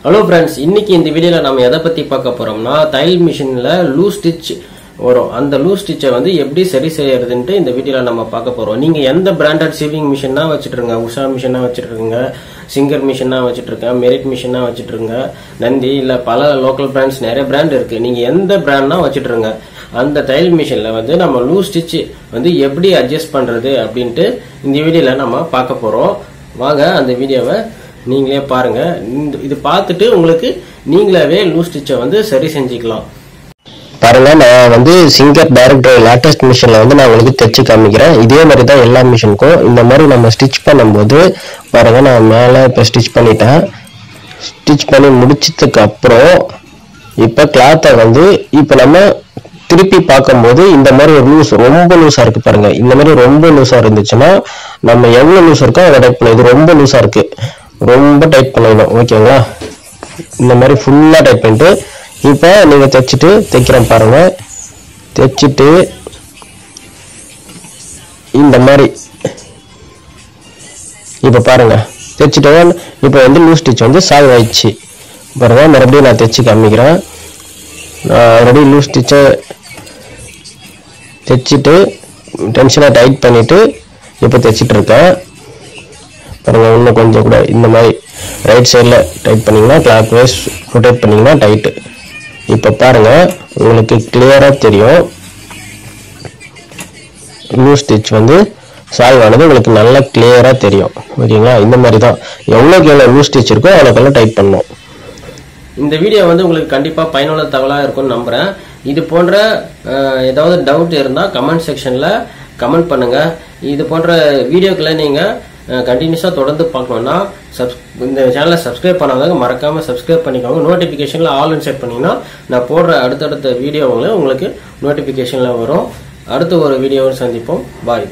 Hello friends, இன்னைக்கு இந்த வீடியோல நம்ம எதை பத்தி பார்க்க போறோம்னா தையல் மிஷின்ல லூஸ் ஸ்டிச் வரும். அந்த லூஸ் ஸ்டிச்சை வந்து எப்படி சரி செய்யறதுன்ட்டு இந்த வீடியோல நம்ம பார்க்க போறோம். நீங்க எந்த பிராண்டட் சீவிங் மிஷினா வச்சுட்டு இருங்க, உஷா மிஷினா வச்சுட்டு இருக்கீங்க, சிங்கர் மிஷினா வச்சுட்டு இருக்க, மெரிட் மிஷினா வச்சுட்டு இருங்க, நந்தி இல்ல பல லோக்கல் பிராண்ட்ஸ் நிறைய பிராண்ட் இருக்கு. நீங்க எந்த பிராண்ட்னா வச்சுட்டு இருங்க. அந்த தையல் மிஷின்ல வந்து நம்ம லூஸ் ஸ்டிச் வந்து எப்படி அட்ஜஸ்ட் பண்றது அப்படின்ட்டு இந்த வீடியோல நம்ம பார்க்க போறோம். வாங்க அந்த வீடியோவை நீங்களே பாருங்க. இது பார்த்துட்டு உங்களுக்கு நீங்களாவே லூஸ் ஸ்டிச்சை வந்து சரி செஞ்சுக்கலாம். பாருங்க, நான் வந்து சிங்கர் டைரக்ட் லேட்டஸ்ட் மிஷின்ல வந்து நான் உங்களுக்கு தைச்சு காமிக்கிறேன். இதே மாதிரி தான் எல்லா மிஷினுக்கும். இந்த மாதிரி நம்ம ஸ்டிச் பண்ணும்போது பாருங்க, நான் மேலே இப்போ ஸ்டிச் பண்ணிட்டேன். ஸ்டிச் பண்ணி முடிச்சதுக்கு அப்புறம் இப்போ கிளாத்தை வந்து இப்போ நம்ம திருப்பி பார்க்கும்போது இந்த மாதிரி ஒரு லூஸ் ரொம்ப லூஸா இருக்கு பாருங்க. இந்த மாதிரி ரொம்ப லூஸா இருந்துச்சுன்னா நம்ம எவ்வளவு லூஸ் இருக்கோ அதை டைட் பண்ணலாம். இது ரொம்ப லூஸா இருக்கு, ரொம்ப டைட் பண்ணிடணும். ஓகேங்களா? இந்த மாதிரி ஃபுல்லா டைட் பண்ணிட்டு இப்போ நீங்க தைக்கிறேன் பாருங்க. தைச்சிட்டு இந்த மாதிரி இப்ப பாருங்க தைச்சிட்டு இப்போ வந்து லூஸ் ஸ்டிச் வந்து சால்வ் ஆயிடுச்சு பாருங்க. மறுபடியும் நான் தைச்சு காமிக்கிறேன். நான் ஆல்ரெடி லூஸ் ஸ்டிச்சை தைச்சிட்டு டென்ஷனை டைட் பண்ணிட்டு இப்போ தைச்சிட்டு இருக்கேன் பாருங்க. இன்னும் கொஞ்சம் கூட இந்த மாதிரி ரைட் சைடில் டைட் பண்ணிங்கன்னா, கிளாக் வைஸ் ரொட்டேட் பண்ணிங்கன்னா டைட்டு. இப்போ பாருங்க, உங்களுக்கு கிளியராக தெரியும் லூஸ் ஸ்டிச் வந்து சால்வ் ஆனது உங்களுக்கு நல்லா கிளியராக தெரியும். ஓகேங்களா? இந்த மாதிரி தான் எவ்வளோக்கு எவ்வளோ லூஸ் ஸ்டிச் இருக்கோ அவ்வளோக்கெல்லாம் டைட் பண்ணணும். இந்த வீடியோ வந்து உங்களுக்கு கண்டிப்பா பயனுள்ள தகவலா இருக்கும்னு நம்புறேன். இது போன்ற ஏதாவது டவுட் இருந்தா கமெண்ட் செக்ஷன்ல கமெண்ட் பண்ணுங்க. இது போன்ற வீடியோக்களை நீங்க கண்டினியூஸா தொடர்ந்து பார்க்கணும்னா இந்த சேனலை சப்ஸ்கிரைப் பண்ணாதவங்க மறக்காம சப்ஸ்கிரைப் பண்ணிக்கோங்க. நோட்டிபிகேஷன்ல ஆல் செட் பண்ணீங்கன்னா நான் போடுற அடுத்தடுத்த வீடியோ உங்களுக்கு நோட்டிபிகேஷன்ல வரும். அடுத்த ஒரு வீடியோவை சந்திப்போம். பாய்.